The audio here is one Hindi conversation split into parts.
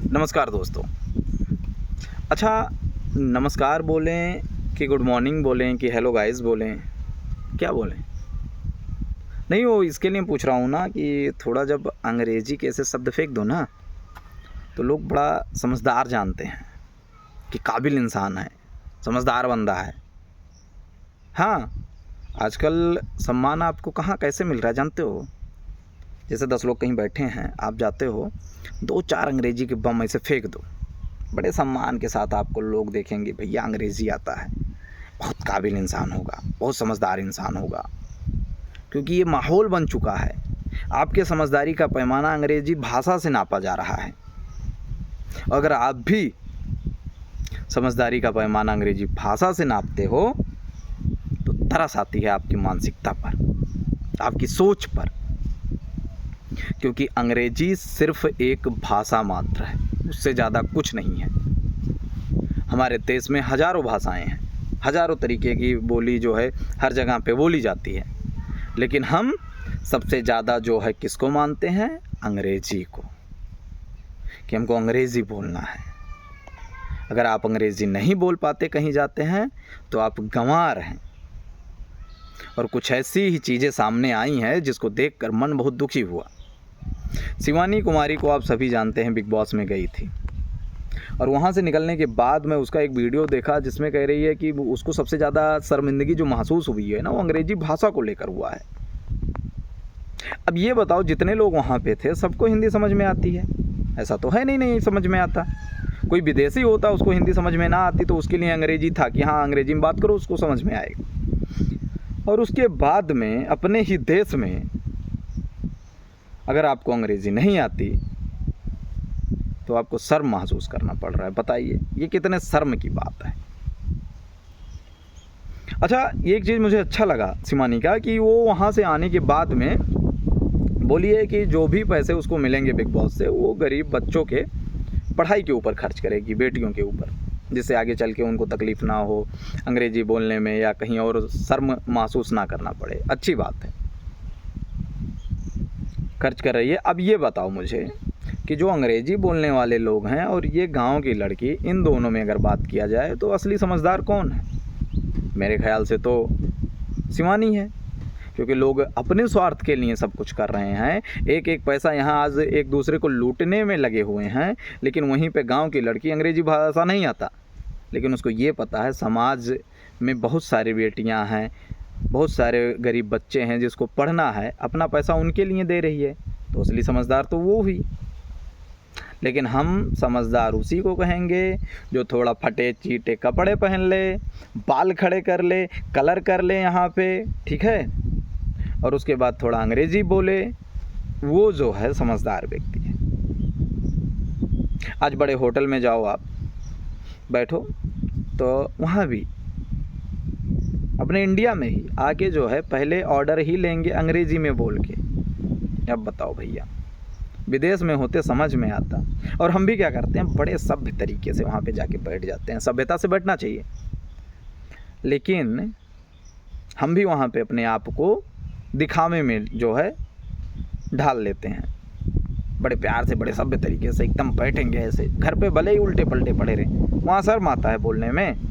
नमस्कार दोस्तों। अच्छा, नमस्कार बोलें कि गुड मॉर्निंग बोलें कि हेलो गाइस बोलें, क्या बोलें? नहीं, वो इसके लिए पूछ रहा हूँ ना कि थोड़ा जब अंग्रेज़ी के ऐसे शब्द फेंक दो ना, तो लोग बड़ा समझदार जानते हैं कि काबिल इंसान है, समझदार बंदा है। हाँ, आजकल सम्मान आपको कहाँ कैसे मिल रहा है जानते हो? जैसे 10 लोग कहीं बैठे हैं, आप जाते हो, 2-4 अंग्रेज़ी के बम ऐसे फेंक दो। बड़े सम्मान के साथ आपको लोग देखेंगे, भैया अंग्रेज़ी आता है, बहुत काबिल इंसान होगा, बहुत समझदार इंसान होगा। क्योंकि ये माहौल बन चुका है। आपके समझदारी का पैमाना अंग्रेज़ी भाषा से नापा जा रहा है। अगर आप भी समझदारी का पैमाना अंग्रेज़ी भाषा से नापते हो, तो तरस आती है आपकी मानसिकता पर, आपकी सोच पर। क्योंकि अंग्रेज़ी सिर्फ़ एक भाषा मात्र है, उससे ज़्यादा कुछ नहीं है। हमारे देश में हज़ारों भाषाएँ हैं, हज़ारों तरीके की बोली जो है हर जगह पे बोली जाती है। लेकिन हम सबसे ज़्यादा जो है किसको मानते हैं? अंग्रेज़ी को, कि हमको अंग्रेज़ी बोलना है। अगर आप अंग्रेज़ी नहीं बोल पाते कहीं जाते हैं तो आप गँवार हैं। और कुछ ऐसी ही चीज़ें सामने आई हैं जिसको देखकर मन बहुत दुखी हुआ। शिवानी कुमारी को आप सभी जानते हैं, बिग बॉस में गई थी और वहाँ से निकलने के बाद मैं उसका एक वीडियो देखा जिसमें कह रही है कि उसको सबसे ज़्यादा शर्मिंदगी जो महसूस हुई है ना, वो अंग्रेज़ी भाषा को लेकर हुआ है। अब ये बताओ, जितने लोग वहाँ पे थे सबको हिंदी समझ में आती है? ऐसा तो है नहीं समझ में आता। कोई विदेशी होता, उसको हिंदी समझ में ना आती तो उसके लिए अंग्रेज़ी था कि हाँ, अंग्रेज़ी में बात करो, उसको समझ में आएगा। और उसके बाद में अपने ही देश में अगर आपको अंग्रेज़ी नहीं आती तो आपको शर्म महसूस करना पड़ रहा है। बताइए, ये कितने शर्म की बात है। अच्छा, एक चीज़ मुझे अच्छा लगा शिवानी का कि वो वहाँ से आने के बाद में बोली है कि जो भी पैसे उसको मिलेंगे बिग बॉस से, वो गरीब बच्चों के पढ़ाई के ऊपर खर्च करेगी, बेटियों के ऊपर, जिससे आगे चल के उनको तकलीफ़ ना हो अंग्रेज़ी बोलने में या कहीं और शर्म महसूस ना करना पड़े। अच्छी बात है, खर्च कर रही है। अब ये बताओ मुझे कि जो अंग्रेज़ी बोलने वाले लोग हैं और ये गाँव की लड़की, इन दोनों में अगर बात किया जाए तो असली समझदार कौन है? मेरे ख़्याल से तो शिवानी है, क्योंकि लोग अपने स्वार्थ के लिए सब कुछ कर रहे हैं। एक एक पैसा यहाँ आज एक दूसरे को लूटने में लगे हुए हैं, लेकिन वहीं पे गांव की लड़की अंग्रेज़ी भाषा नहीं आता, लेकिन उसको ये पता है समाज में बहुत सारी बेटियां हैं, बहुत सारे गरीब बच्चे हैं जिसको पढ़ना है, अपना पैसा उनके लिए दे रही है। तो असली समझदार तो वो हुई। लेकिन हम समझदार उसी को कहेंगे जो थोड़ा फटे चीटे कपड़े पहन ले, बाल खड़े कर ले, कलर कर ले यहाँ पे, ठीक है, और उसके बाद थोड़ा अंग्रेज़ी बोले, वो जो है समझदार व्यक्ति है। आज बड़े होटल में जाओ, आप बैठो तो वहाँ भी अपने इंडिया में ही आके जो है पहले ऑर्डर ही लेंगे अंग्रेज़ी में बोल के। अब बताओ भैया, विदेश में होते समझ में आता। और हम भी क्या करते हैं, बड़े सभ्य तरीके से वहाँ पे जाके बैठ जाते हैं। सभ्यता से बैठना चाहिए, लेकिन हम भी वहाँ पे अपने आप को दिखावे में जो है ढाल लेते हैं। बड़े प्यार से, बड़े सभ्य तरीके से एकदम बैठेंगे ऐसे। घर पे भले ही उल्टे पलटे पड़े रहे, वहाँ शर्म आता है बोलने में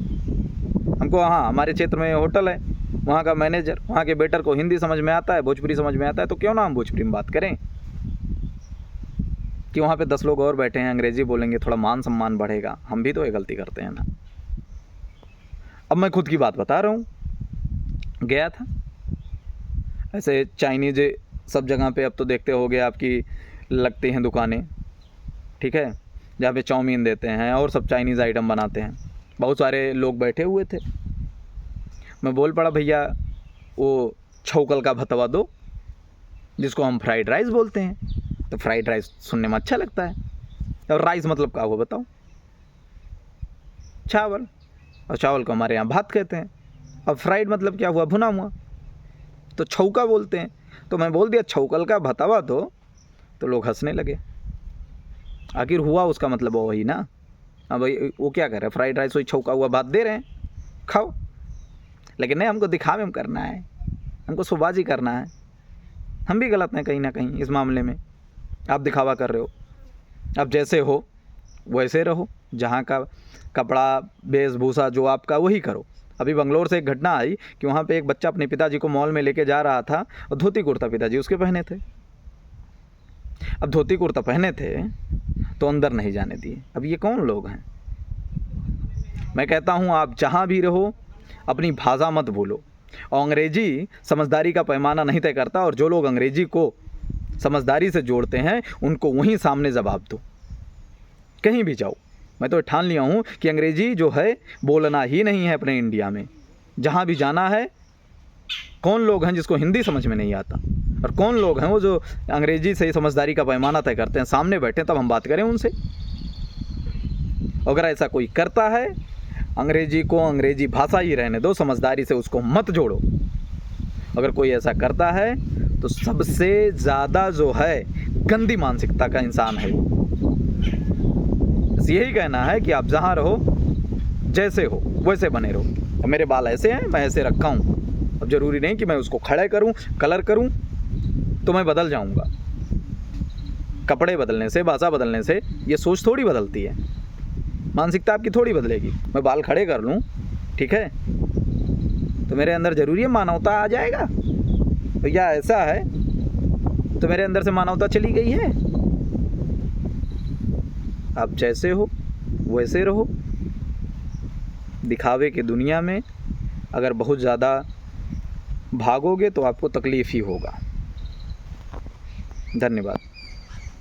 हमको। हाँ, हमारे क्षेत्र में होटल है, वहाँ का मैनेजर, वहाँ के वेटर को हिंदी समझ में आता है, भोजपुरी समझ में आता है, तो क्यों ना हम भोजपुरी में बात करें कि वहाँ पे 10 लोग और बैठे हैं, अंग्रेज़ी बोलेंगे, थोड़ा मान सम्मान बढ़ेगा। हम भी तो ये गलती करते हैं ना। अब मैं खुद की बात बता रहा हूँ, गया था ऐसे चाइनीज़ सब जगह पे, अब तो देखते होगे आपकी लगती हैं दुकानें, ठीक है, जहाँ पे चाउमीन देते हैं और सब चाइनीज़ आइटम बनाते हैं। बहुत सारे लोग बैठे हुए थे। मैं बोल पड़ा, भैया वो छौकल का भतवा दो, जिसको हम फ्राइड राइस बोलते हैं। तो फ्राइड राइस सुनने में अच्छा लगता है, और राइस मतलब क्या हुआ बताओ? चावल, और चावल को हमारे यहाँ भात कहते हैं। अब फ्राइड मतलब क्या हुआ? भुना हुआ। तो छौका बोलते हैं। तो मैं बोल दिया छौकल का भतवा दो, तो लोग हंसने लगे। आखिर हुआ उसका मतलब वही ना। हाँ भाई, वो क्या कर रहे हैं, फ्राइड राइस वही छौका हुआ भात दे रहे हैं, खाओ। लेकिन नहीं, हमको दिखावे में करना है, हमको शोबाजी करना है। हम भी गलत हैं कहीं ना कहीं इस मामले में। आप दिखावा कर रहे हो, आप जैसे हो वैसे रहो, जहाँ का कपड़ा वेशभूषा जो आपका वही करो। अभी बंगलोर से एक घटना आई कि वहाँ पे एक बच्चा अपने पिताजी को मॉल में लेके जा रहा था और धोती कुर्ता पिताजी उसके पहने थे। अब धोती कुर्ता पहने थे तो अंदर नहीं जाने दिए। अब ये कौन लोग हैं? मैं कहता हूँ आप जहाँ भी रहो अपनी भाषा मत भूलो। और अंग्रेजी समझदारी का पैमाना नहीं तय करता, और जो लोग अंग्रेजी को समझदारी से जोड़ते हैं उनको वहीं सामने जवाब दो। कहीं भी जाओ, मैं तो ठान लिया हूँ कि अंग्रेजी जो है बोलना ही नहीं है अपने इंडिया में। जहाँ भी जाना है, कौन लोग हैं जिसको हिंदी समझ में नहीं आता, और कौन लोग हैं वो जो अंग्रेजी से समझदारी का पैमाना तय करते हैं। सामने बैठे तब हम बात करें उनसे। अगर ऐसा कोई करता है, अंग्रेजी को अंग्रेजी भाषा ही रहने दो, समझदारी से उसको मत जोड़ो। अगर कोई ऐसा करता है तो सबसे ज़्यादा जो है गंदी मानसिकता का इंसान है। बस यही कहना है कि आप जहाँ रहो जैसे हो वैसे बने रहो। अब मेरे बाल ऐसे हैं, मैं ऐसे रखा हूँ। अब ज़रूरी नहीं कि मैं उसको खड़े करूँ, कलर करूँ तो मैं बदल जाऊँगा। कपड़े बदलने से, भाषा बदलने से ये सोच थोड़ी बदलती है, मानसिकता आपकी थोड़ी बदलेगी। मैं बाल खड़े कर लूँ, ठीक है, तो मेरे अंदर ज़रूरी है मानवता आ जाएगा? तो या ऐसा है तो मेरे अंदर से मानवता चली गई है? आप जैसे हो वैसे रहो। दिखावे की दुनिया में अगर बहुत ज़्यादा भागोगे तो आपको तकलीफ़ ही होगा। धन्यवाद।